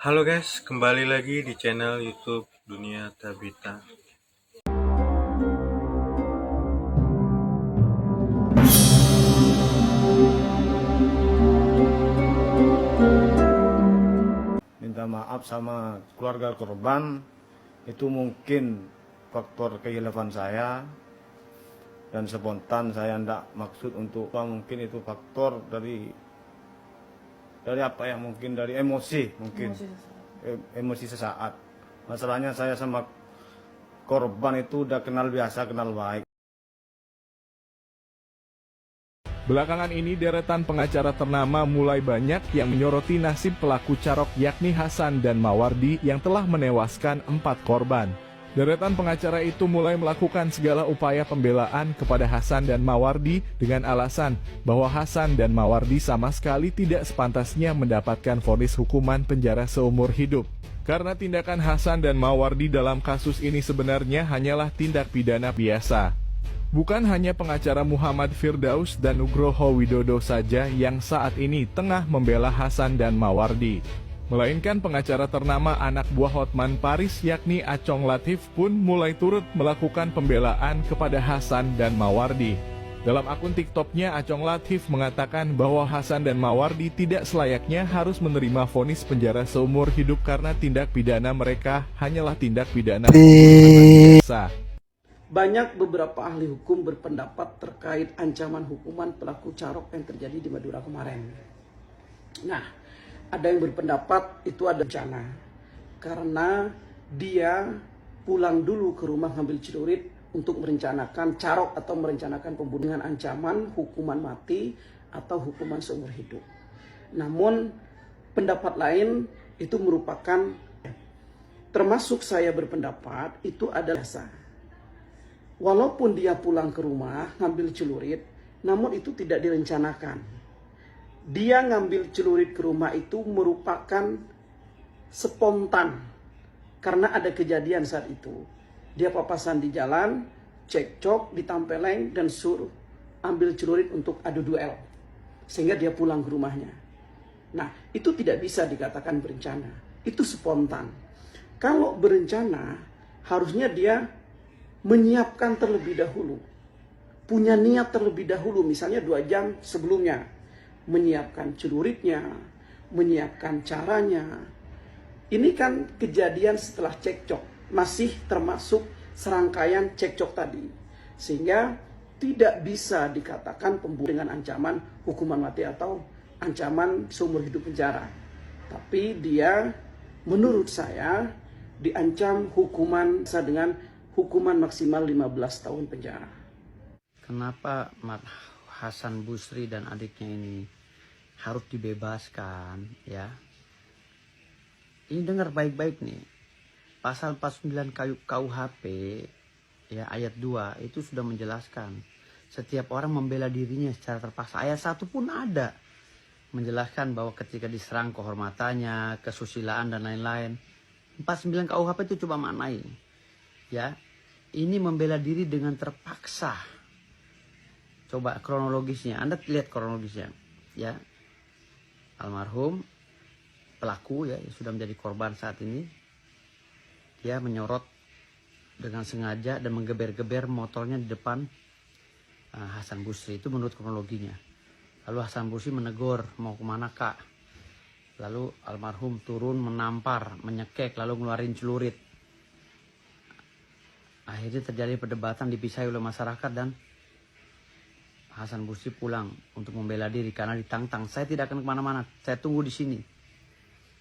Halo guys, kembali lagi di channel YouTube Dunia Tabita. Minta maaf sama keluarga korban, itu mungkin faktor kehilafan saya dan spontan, saya tidak maksud untuk mungkin itu faktor dari apa ya, mungkin dari emosi, mungkin emosi sesaat. Masalahnya saya sama korban itu udah kenal biasa, kenal baik. Belakangan ini deretan pengacara ternama mulai banyak yang menyoroti nasib pelaku carok yakni Hasan dan Mawardi yang telah menewaskan 4 korban. Deretan pengacara itu mulai melakukan segala upaya pembelaan kepada Hasan dan Mawardi dengan alasan bahwa Hasan dan Mawardi sama sekali tidak sepantasnya mendapatkan vonis hukuman penjara seumur hidup. Karena tindakan Hasan dan Mawardi dalam kasus ini sebenarnya hanyalah tindak pidana biasa. Bukan hanya pengacara Muhammad Firdaus dan Nugroho Widodo saja yang saat ini tengah membela Hasan dan Mawardi, melainkan pengacara ternama anak buah Hotman Paris yakni Acong Latif pun mulai turut melakukan pembelaan kepada Hasan dan Mawardi. Dalam akun TikToknya, Acong Latif mengatakan bahwa Hasan dan Mawardi tidak selayaknya harus menerima vonis penjara seumur hidup karena tindak pidana mereka hanyalah tindak pidana biasa. Banyak beberapa ahli hukum berpendapat terkait ancaman hukuman pelaku carok yang terjadi di Madura kemarin. Nah, ada yang berpendapat itu ada bencana karena dia pulang dulu ke rumah ngambil celurit untuk merencanakan carok atau merencanakan pembunuhan, ancaman hukuman mati atau hukuman seumur hidup. Namun pendapat lain itu merupakan, termasuk saya berpendapat itu adalah biasa. Walaupun dia pulang ke rumah ngambil celurit, namun itu tidak direncanakan. Dia ngambil celurit ke rumah itu merupakan spontan karena ada kejadian saat itu. Dia papasan di jalan, cekcok, ditampeleng dan suruh ambil celurit untuk adu duel. Sehingga dia pulang ke rumahnya. Nah, itu tidak bisa dikatakan berencana. Itu spontan. Kalau berencana, harusnya dia menyiapkan terlebih dahulu, punya niat terlebih dahulu, misalnya 2 jam sebelumnya, menyiapkan celuritnya, menyiapkan caranya. Ini kan kejadian setelah cekcok, masih termasuk serangkaian cekcok tadi, sehingga tidak bisa dikatakan pembunuhan dengan ancaman hukuman mati atau ancaman seumur hidup penjara. Tapi dia, menurut saya, diancam hukuman dengan hukuman maksimal 15 tahun penjara. Kenapa Hasan Busri dan adiknya ini harus dibebaskan ya? Ini dengar baik-baik nih. Pasal 49 KUHP ya ayat 2 itu sudah menjelaskan setiap orang membela dirinya secara terpaksa. Ayat 1 pun ada menjelaskan bahwa ketika diserang kehormatannya, kesusilaan dan lain-lain. 49 KUHP itu coba maknai. Ya, ini membela diri dengan terpaksa. Coba kronologisnya, Anda lihat kronologisnya. Ya, almarhum pelaku ya sudah menjadi korban saat ini. Dia menyorot dengan sengaja dan menggeber-geber motornya di depan Hasan Busri, itu menurut kronologinya. Lalu Hasan Busri menegur, mau kemana kak? Lalu almarhum turun menampar, menyekek, lalu ngeluarin celurit. Akhirnya terjadi perdebatan, dipisahi oleh masyarakat dan Hasan Busri pulang untuk membela diri karena ditantang. Saya tidak akan kemana-mana, saya tunggu di sini.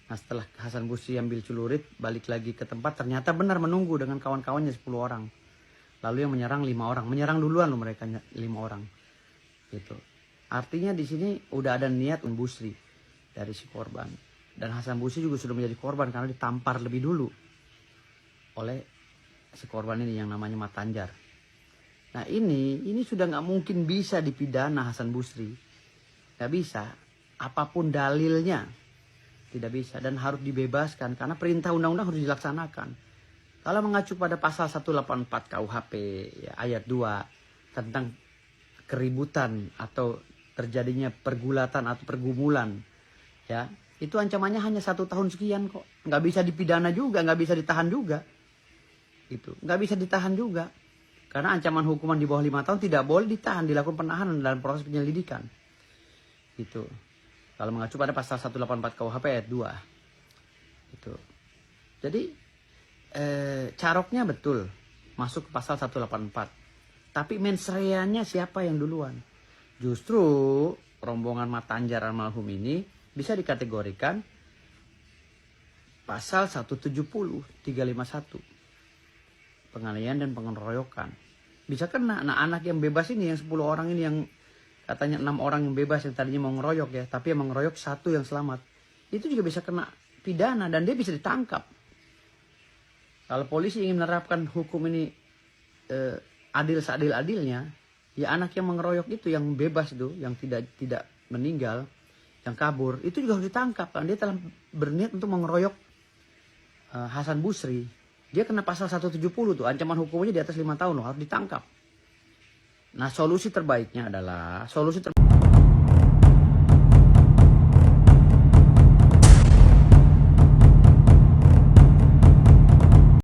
Nah setelah Hasan Busri ambil celurit, balik lagi ke tempat, ternyata benar menunggu dengan kawan-kawannya 10 orang. Lalu yang menyerang 5 orang, menyerang duluan loh mereka 5 orang. Gitu. Artinya di sini udah ada niat Busri dari si korban. Dan Hasan Busri juga sudah menjadi korban karena ditampar lebih dulu oleh si korban ini yang namanya Matanjar. Nah ini sudah nggak mungkin bisa dipidana Hasan Busri. Nggak bisa. Apapun dalilnya. Tidak bisa. Dan harus dibebaskan. Karena perintah undang-undang harus dilaksanakan. Kalau mengacu pada pasal 184 KUHP ya, ayat 2. Tentang keributan atau terjadinya pergulatan atau pergumulan. Ya, Itu ancamannya hanya 1 tahun sekian kok. Nggak bisa dipidana juga, nggak bisa ditahan juga. Itu nggak bisa ditahan juga. Karena ancaman hukuman di bawah 5 tahun tidak boleh ditahan, dilakukan penahanan dalam proses penyelidikan. Itu. Kalau mengacu pada pasal 184 KUHP ayat 2. Itu. Jadi caroknya betul masuk ke pasal 184. Tapi mens reanya siapa yang duluan? Justru rombongan Matanjar almarhum ini bisa dikategorikan pasal 170 351 penganiayaan dan pengeroyokan. Bisa kena anak-anak yang bebas ini, yang 10 orang ini, yang katanya 6 orang yang bebas yang tadinya mau ngeroyok ya, tapi yang mengeroyok 1 yang selamat. Itu juga bisa kena pidana dan dia bisa ditangkap. Kalau polisi ingin menerapkan hukum ini adil seadil-adilnya, ya anak yang mengeroyok itu, yang bebas itu, yang tidak meninggal, yang kabur, itu juga harus ditangkap kan. Dia telah berniat untuk mengeroyok Hasan Busri. Dia kena pasal 170 tuh, ancaman hukumnya di atas 5 tahun loh, harus ditangkap. Nah, solusi terbaiknya adalah